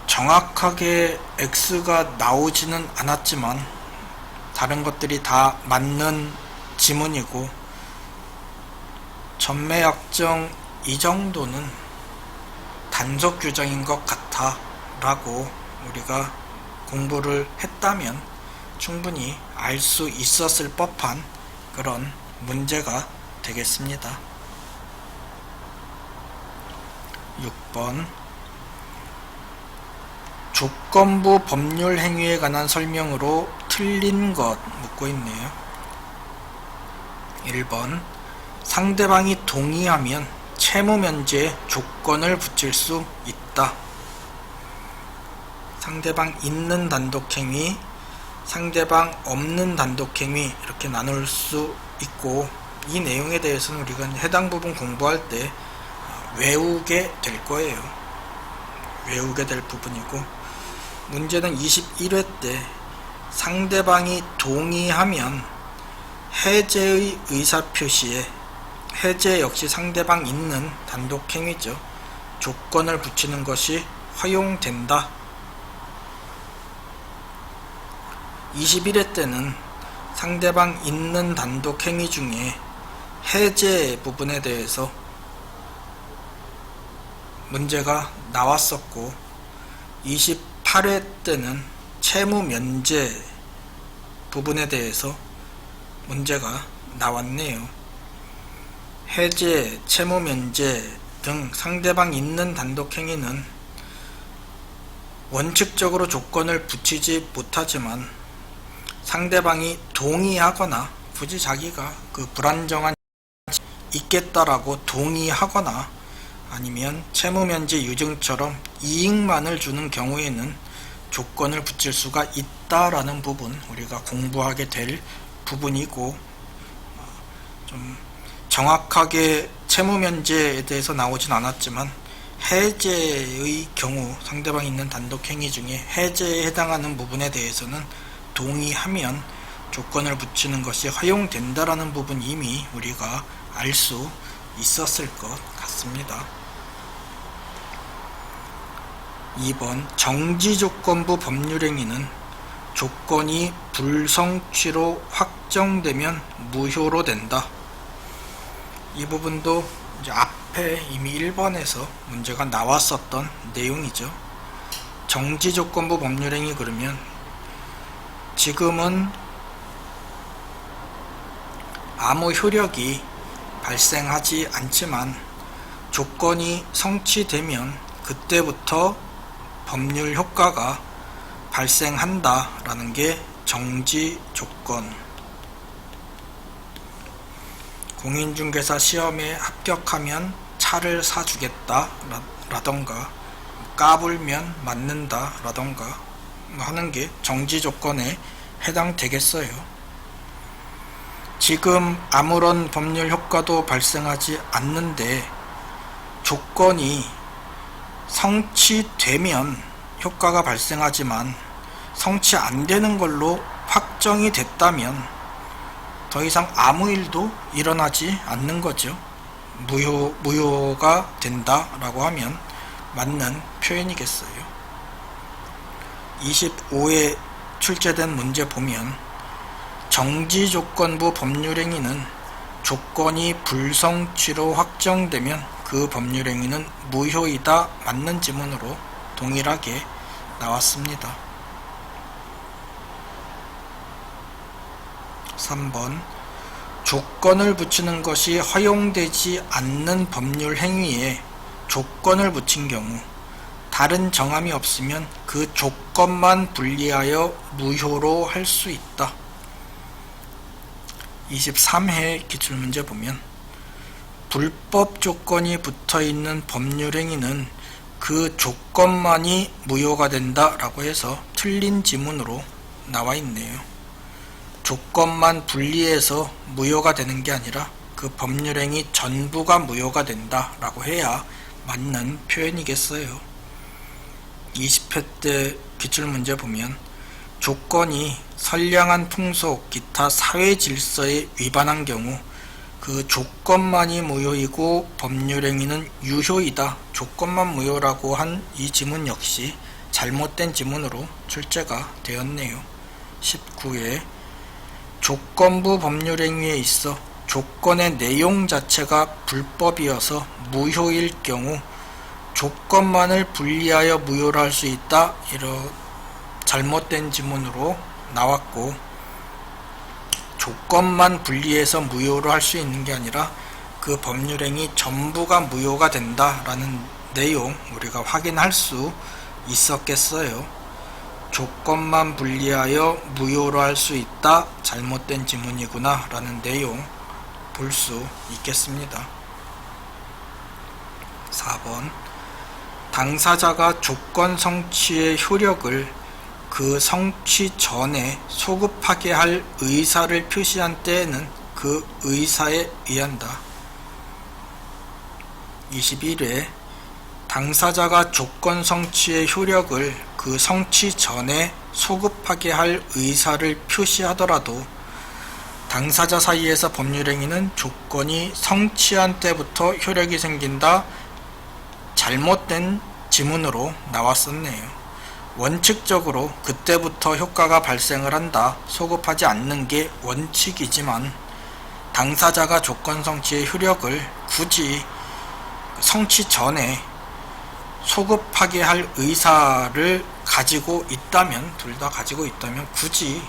정확하게 X가 나오지는 않았지만 다른 것들이 다 맞는 지문이고 전매약정 이 정도는 단속 규정인 것 같아 라고 우리가 공부를 했다면 충분히 알 수 있었을 법한 그런 문제가 되겠습니다. 6번 조건부 법률 행위에 관한 설명으로 틀린 것 묻고 있네요. 1번 상대방이 동의하면 채무면제에 조건을 붙일 수 있다. 상대방 있는 단독행위, 상대방 없는 단독행위 이렇게 나눌 수 있고, 이 내용에 대해서는 우리가 해당 부분 공부할 때 외우게 될 거예요. 외우게 될 부분이고, 문제는 21회 때 상대방이 동의하면 해제의 의사표시에, 해제 역시 상대방 있는 단독행위죠. 조건을 붙이는 것이 허용된다. 21회 때는 상대방 있는 단독행위 중에 해제 부분에 대해서 문제가 나왔었고, 28회 때는 채무 면제 부분에 대해서 문제가 나왔네요. 해제, 채무 면제 등 상대방 있는 단독행위는 원칙적으로 조건을 붙이지 못하지만 상대방이 동의하거나, 굳이 자기가 그 불안정한 있겠다라고 동의하거나, 아니면 채무면제 유증처럼 이익만을 주는 경우에는 조건을 붙일 수가 있다라는 부분, 우리가 공부하게 될 부분이고, 좀 정확하게 채무면제에 대해서 나오진 않았지만 해제의 경우, 상대방이 있는 단독행위 중에 해제에 해당하는 부분에 대해서는 동의하면 조건을 붙이는 것이 허용된다라는 부분 이미 우리가 알 수 있었을 것 같습니다. 2번 정지조건부 법률행위는 조건이 불성취로 확정되면 무효로 된다. 이 부분도 이제 앞에 이미 1번에서 문제가 나왔었던 내용이죠. 정지조건부 법률행위 그러면 지금은 아무 효력이 발생하지 않지만 조건이 성취되면 그때부터 법률 효과가 발생한다라는 게 정지 조건. 공인중개사 시험에 합격하면 차를 사주겠다 라던가, 까불면 맞는다 라던가 하는 게 정지 조건에 해당되겠어요. 지금 아무런 법률 효과도 발생하지 않는데 조건이 성취되면 효과가 발생하지만 성취 안 되는 걸로 확정이 됐다면 더 이상 아무 일도 일어나지 않는 거죠. 무효가 된다라고 하면 맞는 표현이겠어요. 25에 출제된 문제 보면 정지조건부 법률행위는 조건이 불성취로 확정되면 그 법률행위는 무효이다. 맞는 지문으로 동일하게 나왔습니다. 3번 조건을 붙이는 것이 허용되지 않는 법률 행위에 조건을 붙인 경우 다른 정함이 없으면 그 조건만 분리하여 무효로 할 수 있다. 23회 기출문제 보면 불법 조건이 붙어있는 법률 행위는 그 조건만이 무효가 된다 라고 해서 틀린 지문으로 나와 있네요. 조건만 분리해서 무효가 되는 게 아니라 그 법률행위 전부가 무효가 된다 라고 해야 맞는 표현이겠어요. 20회 때 기출문제 보면 조건이 선량한 풍속, 기타 사회 질서에 위반한 경우 그 조건만이 무효이고 법률행위는 유효이다. 조건만 무효라고 한 이 지문 역시 잘못된 지문으로 출제가 되었네요. 19회 조건부 법률행위에 있어 조건의 내용 자체가 불법이어서 무효일 경우 조건만을 분리하여 무효로 할 수 있다, 이런 잘못된 지문으로 나왔고, 조건만 분리해서 무효로 할 수 있는 게 아니라 그 법률행위 전부가 무효가 된다라는 내용 우리가 확인할 수 있었겠어요. 조건만 분리하여 무효로 할 수 있다, 잘못된 지문이구나 라는 내용 볼 수 있겠습니다. 4번, 당사자가 조건 성취의 효력을 그 성취 전에 소급하게 할 의사를 표시한 때에는 그 의사에 의한다. 21회, 당사자가 조건 성취의 효력을 그 성취 전에 소급하게 할 의사를 표시하더라도 당사자 사이에서 법률행위는 조건이 성취한 때부터 효력이 생긴다, 잘못된 지문으로 나왔었네요. 원칙적으로 그때부터 효과가 발생을 한다, 소급하지 않는 게 원칙이지만 당사자가 조건 성취의 효력을 굳이 성취 전에 소급하게 할 의사를 가지고 있다면, 둘 다 가지고 있다면 굳이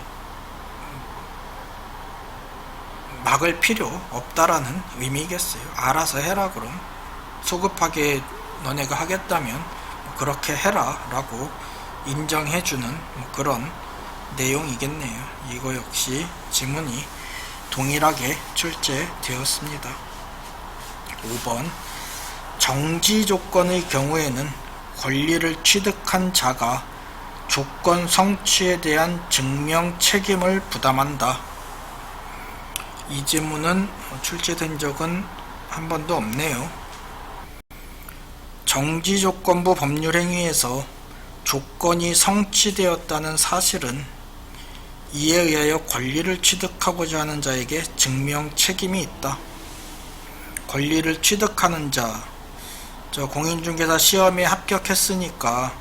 막을 필요 없다라는 의미겠어요. 알아서 해라, 그럼 소급하게 너네가 하겠다면 그렇게 해라 라고 인정해주는 그런 내용이겠네요. 이거 역시 지문이 동일하게 출제되었습니다. 5번, 정지 조건의 경우에는 권리를 취득한 자가 조건 성취에 대한 증명 책임을 부담한다. 이 지문은 출제된 적은 한 번도 없네요. 정지조건부 법률행위에서 조건이 성취되었다는 사실은 이에 의하여 권리를 취득하고자 하는 자에게 증명 책임이 있다. 권리를 취득하는 자, 저 공인중개사 시험에 합격했으니까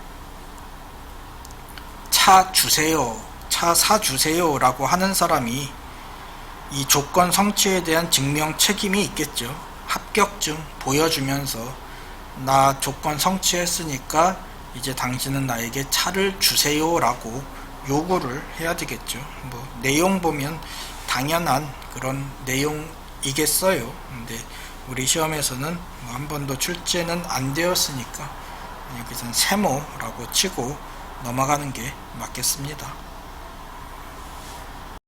차 주세요, 차 사주세요 라고 하는 사람이 이 조건 성취에 대한 증명 책임이 있겠죠. 합격증 보여주면서 나 조건 성취했으니까 이제 당신은 나에게 차를 주세요 라고 요구를 해야 되겠죠. 뭐 내용 보면 당연한 그런 내용이겠어요. 근데 우리 시험에서는 한 번도 출제는 안 되었으니까 여기서는 세모라고 치고 넘어가는 게 맞겠습니다.